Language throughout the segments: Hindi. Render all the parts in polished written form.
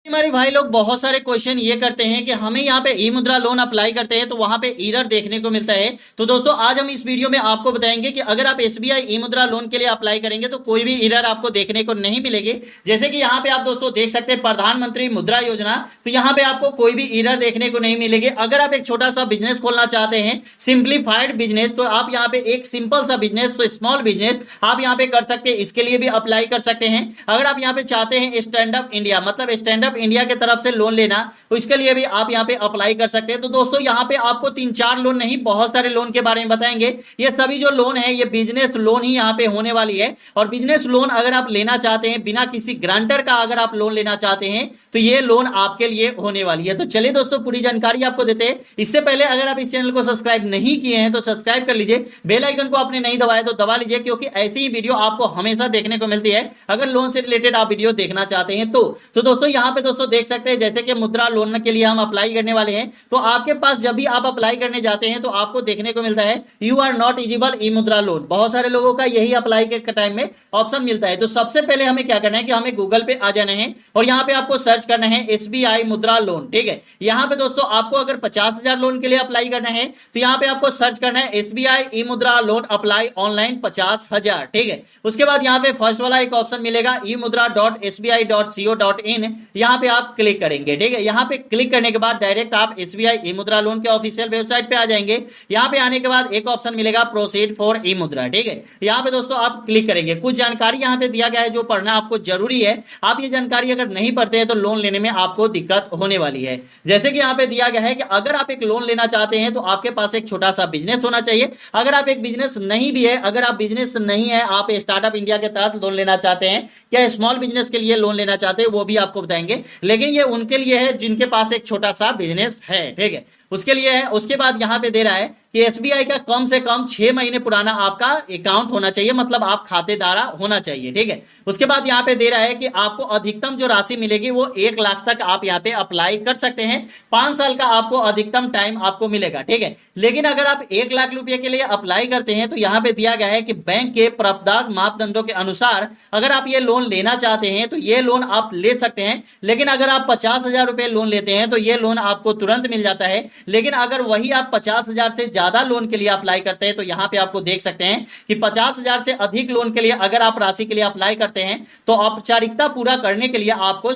हमारे भाई लोग बहुत सारे क्वेश्चन ये करते हैं कि हमें यहाँ पे ई मुद्रा लोन अप्लाई करते हैं तो वहां पे एरर देखने को मिलता है। तो दोस्तों आज हम इस वीडियो में आपको बताएंगे कि अगर आप एसबीआई ई मुद्रा लोन के लिए अप्लाई करेंगे तो कोई भी एरर आपको देखने को नहीं मिलेगी। जैसे कि यहाँ पे आप दोस्तों देख सकते हैं प्रधानमंत्री मुद्रा योजना, तो यहाँ पे आपको कोई भी एरर देखने को नहीं मिलेगी। अगर आप एक छोटा सा बिजनेस खोलना चाहते हैं, सिंप्लीफाइड बिजनेस, तो आप यहाँ पे एक सिंपल सा बिजनेस, तो स्मॉल बिजनेस आप यहाँ पे कर सकते हैं, इसके लिए भी अप्लाई कर सकते हैं। अगर आप यहाँ पे चाहते हैं स्टैंड अप इंडिया, मतलब स्टैंड अप इंडिया की तरफ से लोन लेना, तो इसके लिए भी आप यहाँ पे अप्लाई कर सकते हैं। तो दोस्तों यहाँ पे आपको 3-4 लोन नहीं, बहुत सारे लोन के बारे में बताएंगे। ये सभी जो लोन है ये बिजनेस लोन ही यहाँ पे होने वाली है। और बिजनेस लोन अगर आप लेना चाहते हैं बिना किसी ग्रांटर का, अगर आप लोन लेना चाहते हैं तो ये लोन आपके लिए होने वाली है। तो चलिए दोस्तों पूरी जानकारी आपको देते हैं। इससे पहले अगर आप इस चैनल को सब्सक्राइब नहीं किए हैं तो सब्सक्राइब कर लीजिए, बेल आइकन को आपने नहीं दबाया तो दबा लीजिए, क्योंकि ऐसी ही वीडियो आपको हमेशा देखने को मिलती है अगर लोन से रिलेटेड आप वीडियो देखना चाहते हैं तो दोस्तों यहाँ पे दोस्तों देख सकते हैं, जैसे कि मुद्रा लोन के लिए हम अप्लाई करने वाले हैं, तो आपके पास जब भी आप अप्लाई करने जाते हैं तो आपको देखने को मिलता है यू आर नॉट एलिजिबल ई मुद्रा लोन। बहुत सारे लोगों का यही अप्लाई के टाइम में ऑप्शन मिलता है। तो सबसे पहले हमें क्या करना है कि हमें गूगल पे आ जाना है और यहाँ पे आपको सर्च करना है एसबीआई मुद्रा लोन। ठीक है, यहाँ पे दोस्तों आपको अगर 50,000 लोन के लिए अप्लाई करना है तो यहाँ पे आपको सर्च करना है एसबीआई ई मुद्रा लोन अप्लाई ऑनलाइन 50,000। ठीक है, उसके बाद यहाँ पे फर्स्ट वाला एक ऑप्शन मिलेगा eMudra.sbi.co.in, यहाँ पे आप क्लिक करेंगे। ठीक है, यहाँ पे क्लिक करने के बाद डायरेक्ट आप एसबीआई ई मुद्रा लोन के ऑफिशियल वेबसाइट पे आ जाएंगे। यहाँ पे आने के बाद एक ऑप्शन मिलेगा प्रोसीड फॉर ई मुद्रा। ठीक है, यहाँ पे दोस्तों आप क्लिक करेंगे। कुछ जानकारी यहाँ पे दिया गया है जो पढ़ना आपको जरूरी है। आप ये जानकारी अगर नहीं पढ़ते हैं तो लोन लेने में आपको दिक्कत होने वाली है। जैसे कि यहाँ पे दिया गया है कि अगर आप एक लोन लेना चाहते हैं तो आपके पास एक छोटा सा बिजनेस होना चाहिए। अगर आप एक बिजनेस नहीं भी है, अगर आप बिजनेस नहीं है, आप स्टार्टअप इंडिया के तहत लोन लेना चाहते हैं या स्मॉल बिजनेस के लिए लोन लेना चाहते हैं, वो भी आपको बताएंगे। लेकिन ये उनके लिए है जिनके पास एक छोटा सा बिजनेस है। ठीक है, उसके लिए है। उसके बाद यहां पे दे रहा है कि एसबीआई का कम से कम 6 महीने पुराना आपका अकाउंट होना चाहिए, मतलब आप खातेदार होना चाहिए। ठीक है, उसके बाद यहां पे दे रहा है कि आपको अधिकतम जो राशि मिलेगी वो 1 लाख तक आप यहां पे अप्लाई कर सकते हैं। 5 साल का आपको अधिकतम टाइम आपको मिलेगा। ठीक है, लेकिन अगर आप 1 लाख रुपए के लिए अप्लाई करते हैं तो यहां पे दिया गया है कि बैंक के प्राप्त मापदंडों के अनुसार अगर आप ये लोन लेना चाहते हैं तो ये लोन आप ले सकते हैं। लेकिन अगर आप 50,000 रुपए लोन लेते हैं तो ये लोन आपको तुरंत मिल जाता है। लेकिन अगर वही आप 50,000 से ज्यादा लोन के लिए अप्लाई करते हैं तो यहां पे आपको देख सकते हैं कि 50,000 से अधिक लोन के लिए अगर आप राशि के लिए अप्लाई करते हैं तो औपचारिकता पूरा करने के लिए आपको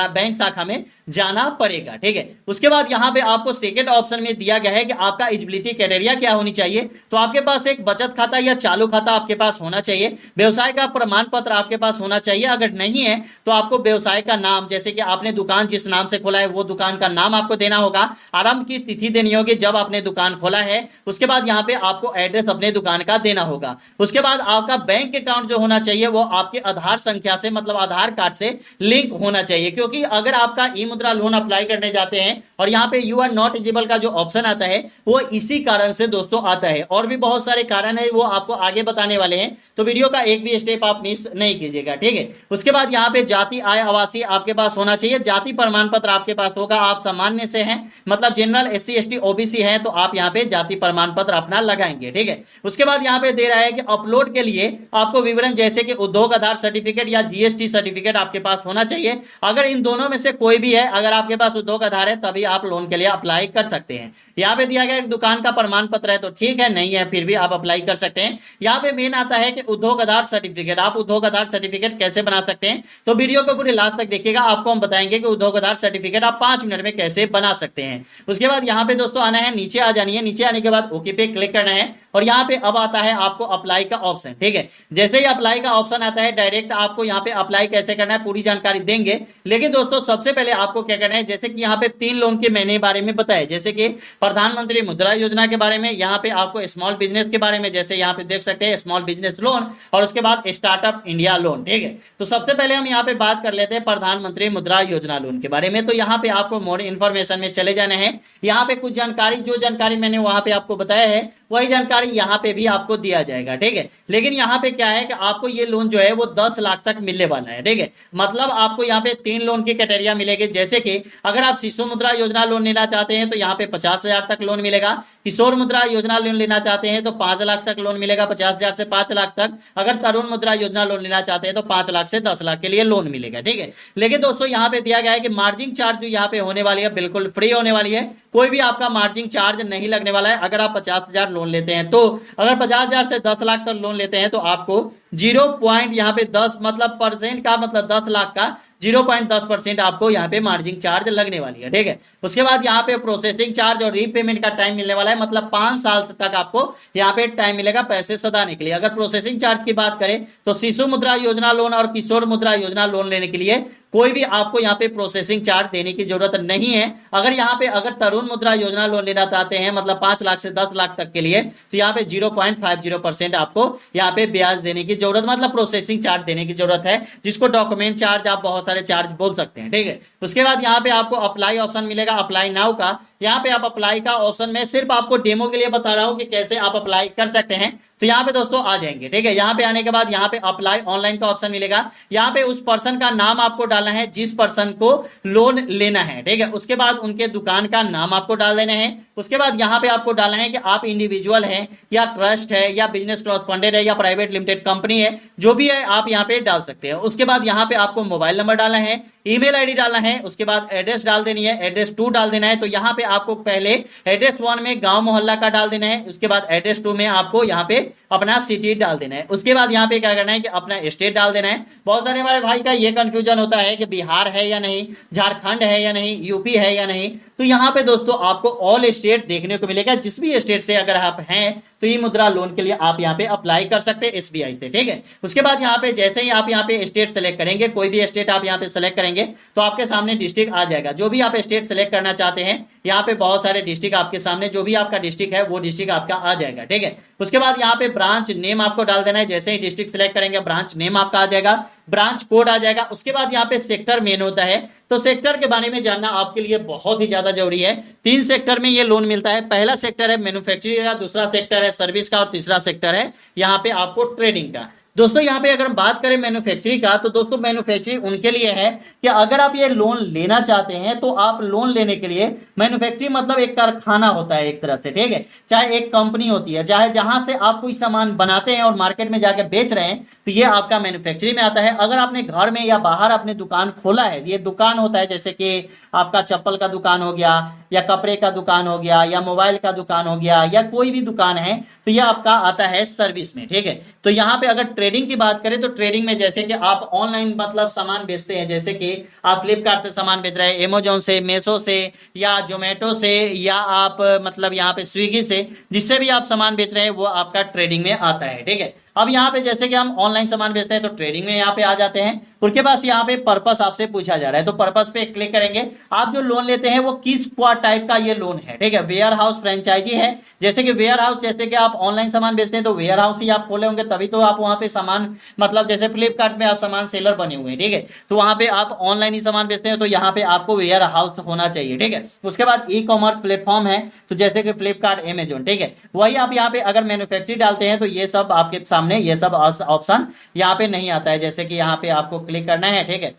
बैंक शाखा में जाना पड़ेगा। ठीक है, उसके बाद यहां पे आपको सेकंड ऑप्शन में दिया गया है कि आपका एलिजिबिलिटी क्राइटेरिया क्या होनी चाहिए। तो आपके पास एक बचत खाता या चालू खाता आपके पास होना चाहिए, व्यवसाय का प्रमाण पत्र आपके पास होना चाहिए। अगर नहीं है तो आपको व्यवसाय का नाम, जैसे कि आपने दुकान जिस नाम से खोला है वो दुकान का नाम आपको देना होगा, आरंभ की तिथि देनी होगी जब आपने दुकान खोला है। उसके बाद यहाँ पे आपको एड्रेस अपने दुकान का देना होगा। उसके बाद आपका बैंक अकाउंट जो होना चाहिए वो आपके आधार संख्या से, मतलब आधार कार्ड से लिंक होना चाहिए। क्योंकि अगर आपका ई मुद्रा लोन अप्लाई करने जाते हैं और यहाँ पे यू आर नॉट एलिजिबल का जो ऑप्शन आता है वो इसी कारण से दोस्तों आता है। और भी बहुत सारे कारण है वो आपको आगे बताने वाले हैं, तो वीडियो का एक भी स्टेप आप मिस नहीं कीजिएगा। ठीक है, उसके बाद यहाँ पे जाति आय आवासीय आपके पास होना चाहिए। जाति प्रमाण पत्र आपके पास होगा, आप सामान्य से हैं, मतलब जनरल, एससी एसटी ओबीसी है तो आप यहाँ पे जाति प्रमाण पत्र अपना लगाएंगे। ठीक है, उसके बाद यहाँ पे दे रहा है कि अपलोड के लिए आपको विवरण जैसे कि उद्योग आधार सर्टिफिकेट या जीएसटी सर्टिफिकेट आपके पास होना चाहिए। अगर इन दोनों में से कोई भी है, अगर आपके पास उद्योग आधार है तभी आप लोन के लिए अप्लाई कर सकते हैं। यहाँ पे दिया गया एक दुकान का प्रमाण पत्र है तो ठीक है, नहीं है फिर भी आप अप्लाई कर सकते हैं। यहाँ पे मेन आता है कि उद्योग आधार सर्टिफिकेट, आप उद्योग आधार सर्टिफिकेट कैसे बना सकते हैं, तो वीडियो को पूरे लास्ट तक देखिएगा, आपको हम बताएंगे कि उद्योग आधार सर्टिफिकेट आप 5 मिनट में कैसे बना सकते हैं। उसके बाद यहाँ पे दोस्तों आना है, नीचे आ जानी है, नीचे आने के बाद ओके पे क्लिक करना है और यहाँ पे अब आता है आपको अप्लाई का ऑप्शन। ठीक है, जैसे ही अप्लाई का ऑप्शन आता है डायरेक्ट आपको यहाँ पे अप्लाई कैसे करना है पूरी जानकारी देंगे। लेकिन दोस्तों सबसे पहले आपको क्या करना है, जैसे कि यहाँ पे 3 लोन के मैंने बारे में बताया, जैसे कि प्रधानमंत्री मुद्रा योजना के बारे में, यहाँ पे आपको स्मॉल बिजनेस के बारे में, जैसे यहाँ पे देख सकते हैं स्मॉल बिजनेस लोन, और उसके बाद स्टार्टअप इंडिया लोन। ठीक है, तो सबसे पहले हम यहाँ पे बात कर लेते हैं प्रधानमंत्री मुद्रा योजना लोन के बारे में। तो यहाँ पे आपको मोर इन्फॉर्मेशन में चले जाना है। यहाँ पे कुछ जानकारी, जो जानकारी मैंने वहां पे आपको बताया है वही जानकारी यहाँ पे भी आपको दिया जाएगा, ठीक है। लेकिन यहाँ पे क्या है कि आपको ये लोन जो है वो 10 लाख तक मिलने वाला है, ठीक है। मतलब आपको यहाँ पे 3 लोन की कैटेगरिया मिलेगी, जैसे कि अगर आप शिशु मुद्रा योजना लोन लेना चाहते हैं तो यहाँ पे 50,000 तक लोन मिलेगा। किशोर मुद्रा योजना लोन लेना चाहते हैं तो 5 लाख तक लोन मिलेगा, 50,000 से 5 लाख तक। अगर तरुण मुद्रा योजना लोन लेना चाहते हैं तो 5 लाख से 10 लाख के लिए लोन मिलेगा, ठीक है। लेकिन दोस्तों यहाँ पे दिया गया है कि मार्जिन चार्ज जो यहाँ पे होने वाली है बिल्कुल फ्री होने वाली है, कोई भी आपका मार्जिन चार्ज नहीं लगने वाला है। अगर आप 50,000 लोन लेते हैं तो अगर 50,000 से 10 लाख तक लोन लेते हैं तो आपको 0. यहाँ पे 10 मतलब परसेंट का मतलब 10 लाख का 0.10% आपको यहाँ पे मार्जिन चार्ज लगने वाली है, ठीक है। उसके बाद यहाँ पे प्रोसेसिंग चार्ज और रीपेमेंट का टाइम मिलने वाला है, मतलब 5 साल तक आपको यहाँ पे टाइम मिलेगा पैसे सदाने के लिए। अगर प्रोसेसिंग चार्ज की बात करें तो शिशु मुद्रा योजना लोन और किशोर मुद्रा योजना लोन लेने के लिए कोई भी आपको यहाँ पे प्रोसेसिंग चार्ज देने की जरूरत नहीं है। अगर यहाँ पे अगर तरुण मुद्रा योजना लोन लेना चाहते हैं मतलब 5 लाख से 10 लाख तक के लिए तो यहाँ पे 0.50% आपको यहाँ पे ब्याज देने की जरूरत मतलब प्रोसेसिंग चार्ज देने की जरूरत है, जिसको डॉक्यूमेंट चार्ज आप बहुत सारे चार्ज बोल सकते हैं, ठीक है। उसके बाद यहाँ पे आपको अप्लाई ऑप्शन मिलेगा, अप्लाई नाउ का। यहाँ पे आप अप्लाई का ऑप्शन में सिर्फ आपको डेमो के लिए बता रहा हूँ कि कैसे आप अप्लाई कर सकते हैं। तो यहाँ पे दोस्तों आ जाएंगे, ठीक है। यहाँ पे आने के बाद यहाँ पे अप्लाई ऑनलाइन का ऑप्शन मिलेगा। यहाँ पे उस पर्सन का नाम आपको डालना है जिस पर्सन को लोन लेना है, ठीक है। उसके बाद उनके दुकान का नाम आपको डाल देना है। उसके बाद यहाँ पे आपको डालना है कि आप इंडिविजुअल हैं या ट्रस्ट है या बिजनेस कॉरस्पॉन्डेंट है या प्राइवेट लिमिटेड कंपनी है, जो भी है आप यहाँ पे डाल सकते हैं। उसके बाद यहाँ पे आपको मोबाइल नंबर डालना है, ईमेल आईडी डालना है, उसके बाद एड्रेस डाल देनी है, एड्रेस 2 डाल देना है। तो यहाँ पे आपको पहले एड्रेस 1 में गांव मोहल्ला का डाल देना है, उसके बाद एड्रेस 2 में आपको यहाँ पे अपना सिटी डाल देना है। उसके बाद यहाँ पे क्या करना है कि अपना स्टेट डाल देना है। बहुत सारे हमारे भाई का ये कंफ्यूजन होता है कि बिहार है या नहीं, झारखंड है या नहीं, यूपी है या नहीं। तो यहाँ पे दोस्तों आपको ऑल स्टेट देखने को मिलेगा, जिस भी स्टेट से अगर आप हैं तो ई मुद्रा लोन के लिए आप यहाँ पे अप्लाई कर सकते हैं एसबीआई से, ठीक है। उसके बाद यहाँ पे जैसे ही आप यहाँ पे स्टेट सेलेक्ट करेंगे, कोई भी स्टेट आप यहाँ पे सेलेक्ट करेंगे तो आपके सामने डिस्ट्रिक्ट आ जाएगा। जो भी आप स्टेट सेलेक्ट करना चाहते हैं यहाँ पे बहुत सारे डिस्ट्रिक्ट आपके सामने, जो भी आपका डिस्ट्रिक्ट है वो डिस्ट्रिक्ट आपका आ जाएगा, ठीक है। उसके बाद यहाँ पे ब्रांच नेम आपको डाल देना है। जैसे ही डिस्ट्रिक्ट सेलेक्ट करेंगे ब्रांच नेम आपका आ जाएगा, ब्रांच कोड आ जाएगा। उसके बाद यहाँ पे सेक्टर मेन होता है, तो सेक्टर के बारे में जानना आपके लिए बहुत ही ज्यादा जरूरी है। 3 सेक्टर में ये लोन मिलता है। पहला सेक्टर है मैन्युफैक्चरिंग का, दूसरा सेक्टर है सर्विस का और तीसरा सेक्टर है यहाँ पे आपको ट्रेडिंग का। दोस्तों यहाँ पे अगर हम बात करें मैन्युफैक्चरिंग का, तो दोस्तों मैन्युफैक्चरिंग उनके लिए है कि अगर आप ये लोन लेना चाहते हैं तो आप लोन लेने के लिए, मैन्युफैक्चरिंग मतलब एक कारखाना होता है एक तरह से, ठीक है। चाहे एक कंपनी होती है, चाहे जहां से आप कोई सामान बनाते हैं और मार्केट में जाके बेच रहे हैं, तो ये आपका मैन्युफैक्चरिंग में आता है। अगर आपने घर में या बाहर अपने दुकान खोला है, ये दुकान होता है जैसे कि आपका चप्पल का दुकान हो गया या कपड़े का दुकान हो गया या मोबाइल का दुकान हो गया या कोई भी दुकान है, तो ये आपका आता है सर्विस में, ठीक है। तो यहाँ पे अगर ट्रेडिंग की बात करें तो ट्रेडिंग में जैसे कि आप ऑनलाइन मतलब सामान बेचते हैं, जैसे कि आप फ्लिपकार्ट से सामान बेच रहे हैं, अमेजोन से, मेसो से या जोमेटो से या आप मतलब यहाँ पे स्विगी से, जिससे भी आप सामान बेच रहे हैं वो आपका ट्रेडिंग में आता है, ठीक है। अब यहाँ पे जैसे कि हम ऑनलाइन सामान बेचते हैं तो ट्रेडिंग में यहाँ पे आ जाते हैं। उनके पास यहाँ पे पर्पस आपसे पूछा जा रहा है, तो पर्पस पे क्लिक करेंगे। आप जो लोन लेते हैं वो किस टाइप का ये लोन है, ठीक है। वेयर हाउस फ्रेंचाइजी है, जैसे कि वेयर हाउस, जैसे कि आप ऑनलाइन सामान बेचते हैं तो वेयर हाउस ही आप खोले होंगे, तभी तो आप वहां पे सामान मतलब जैसे फ्लिपकार्ट में आप सामान सेलर बने हुए हैं, ठीक है। तो वहां पे आप ऑनलाइन ही सामान बेचते हैं तो यहाँ पे आपको वेयर हाउस होना चाहिए, ठीक है। उसके बाद ई कॉमर्स प्लेटफॉर्म है, तो जैसे कि फ्लिपकार्ट, अमेजोन, ठीक है। वही आप यहाँ पे अगर मैन्युफैक्चरिंग डालते हैं तो ये सब आपके सामने ये सब ऑप्शन यहाँ पे नहीं आता है। जैसे कि यहाँ पे आपको क्लिक करना है, ठीक है,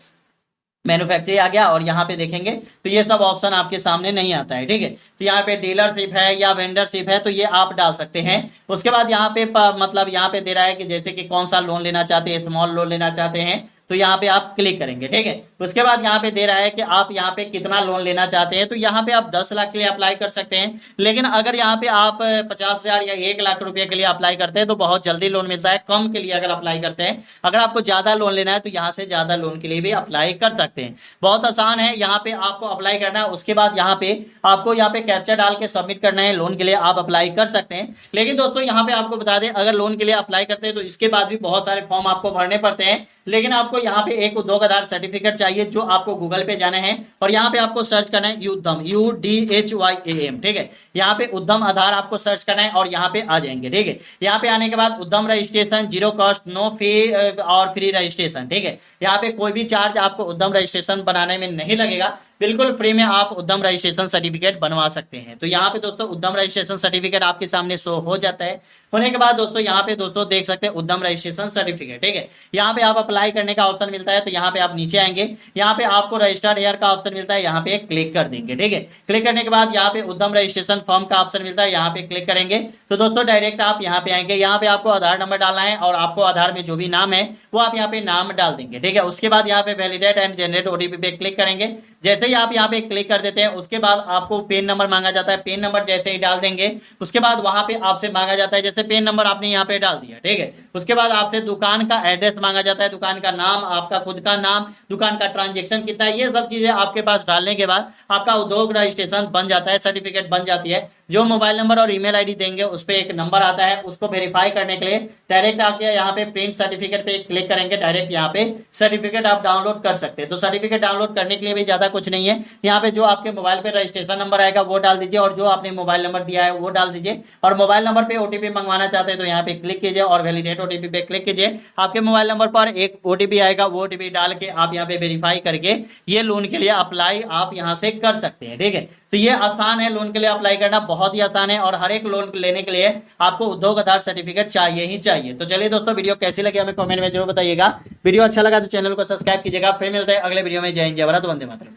मैन्युफैक्चरिंग आ गया और यहाँ पे देखेंगे तो ये सब ऑप्शन आपके सामने नहीं आता है, ठीक है। तो यहाँ पे डीलरशिप है या वेंडरशिप है तो ये आप डाल सकते हैं। उसके बाद यहाँ पे मतलब यहाँ पे दे रहा है कि जैसे कि कौन सा लोन लेना चाहते हैं, स्मॉल लोन लेना चाहते हैं तो यहाँ पे आप क्लिक करेंगे, ठीक है। उसके बाद यहाँ पे दे रहा है कि आप यहाँ पे कितना लोन लेना चाहते हैं, तो यहाँ पे आप 10 लाख के लिए अप्लाई कर सकते हैं। लेकिन अगर यहाँ पे आप 50,000 या 1 लाख रुपए के लिए अप्लाई करते हैं तो बहुत जल्दी लोन मिलता है। कम के लिए अगर अप्लाई करते हैं, अगर आपको ज्यादा लोन लेना है तो यहाँ से ज्यादा लोन के लिए भी अप्लाई कर सकते हैं। बहुत आसान है, यहाँ पे आपको अप्लाई करना है। उसके बाद यहाँ पे आपको यहाँ पे कैप्चा डाल के सबमिट करना है, लोन के लिए आप अप्लाई कर सकते हैं। लेकिन दोस्तों यहाँ पे आपको बता दें, अगर लोन के लिए अप्लाई करते हैं तो इसके बाद भी बहुत सारे फॉर्म आपको भरने पड़ते हैं, लेकिन आपको यहाँ पे एक उद्योग आधार सर्टिफिकेट चाहिए, जो आपको गूगल पे जाना है और यहाँ पे आपको सर्च करना है उद्यम, UDHYAM, ठीक है। यहाँ पे उद्यम आधार आपको सर्च करना है और यहाँ पे आ जाएंगे, ठीक है। यहाँ पे आने के बाद उद्यम रजिस्ट्रेशन, 0 कॉस्ट, नो फी और फ्री रजिस्ट्रेशन, ठीक है। यहाँ पे कोई भी चार्ज आपको उद्यम रजिस्ट्रेशन बनाने में नहीं लगेगा, बिल्कुल फ्री में आप उद्यम रजिस्ट्रेशन सर्टिफिकेट बनवा सकते हैं। तो यहाँ पे दोस्तों उद्यम रजिस्ट्रेशन सर्टिफिकेट आपके सामने शो हो जाता है। होने के बाद दोस्तों यहाँ पे दोस्तों देख सकते हैं उद्यम रजिस्ट्रेशन सर्टिफिकेट, ठीक है। यहाँ पे आप अप्लाई करने का ऑप्शन मिलता है, तो यहाँ पे आप नीचे आएंगे, यहाँ पे आपको रजिस्टर्ड ईयर का ऑप्शन मिलता है, यहाँ पे क्लिक कर देंगे, ठीक है। क्लिक करने के बाद यहाँ पे उद्यम रजिस्ट्रेशन फॉर्म का ऑप्शन मिलता है, यहाँ पे क्लिक करेंगे तो दोस्तों डायरेक्ट आप यहाँ पे आएंगे। यहाँ पे आपको आधार नंबर डालना है और आपको आधार में जो भी नाम है वो आप यहाँ पे नाम डाल देंगे, ठीक है। उसके बाद यहाँ पे वैलिडेट एंड जनरेट ओटीपी पे क्लिक करेंगे। जैसे ही आप यहाँ पे क्लिक कर देते हैं उसके बाद आपको पेन नंबर मांगा जाता है, पेन नंबर जैसे ही डाल देंगे उसके बाद वहां पे आपसे मांगा जाता है, जैसे पेन नंबर आपने यहाँ पे डाल दिया, ठीक है। उसके बाद आपसे दुकान का एड्रेस मांगा जाता है, दुकान का नाम, आपका खुद का नाम, दुकान का ट्रांजेक्शन कितना है, ये सब चीजें आपके पास डालने के बाद आपका उद्योग रजिस्ट्रेशन बन जाता है, सर्टिफिकेट बन जाती है। जो मोबाइल नंबर और ईमेल आईडी देंगे उस पर एक नंबर आता है, उसको वेरीफाई करने के लिए डायरेक्ट आके यहाँ पे प्रिंट सर्टिफिकेट पे क्लिक करेंगे, डायरेक्ट यहाँ पे सर्टिफिकेट आप डाउनलोड कर सकते हैं। तो सर्टिफिकेट डाउनलोड करने के लिए भी ज्यादा कुछ नहीं है, यहाँ पे जो आपके मोबाइल पे रजिस्ट्रेशन नंबर आएगा वो डाल दीजिए और जो आपने मोबाइल नंबर दिया है वो डाल दीजिए और मोबाइल नंबर पे ओटीपी मंगवाना चाहते हैं तो यहाँ पे क्लिक कीजिए और वैलिडेट ओटीपी पे क्लिक कीजिए। आपके मोबाइल नंबर पर एक ओटीपी आएगा, वो ओटीपी डाल के आप यहाँ पे वेरीफाई करके ये लोन के लिए अप्लाई आप यहाँ से कर सकते हैं, ठीक है। तो ये आसान है, लोन के लिए अप्लाई करना बहुत ही आसान है और हर एक लोन लेने के लिए आपको उद्योग आधार सर्टिफिकेट चाहिए ही चाहिए। तो चलिए दोस्तों, वीडियो कैसी लगी हमें कमेंट में जरूर बताइएगा। वीडियो अच्छा लगा तो चैनल को सब्सक्राइब कीजिएगा। फिर मिलते हैं अगले वीडियो में। जय हिंद, जय भारत, वंदे मातरम।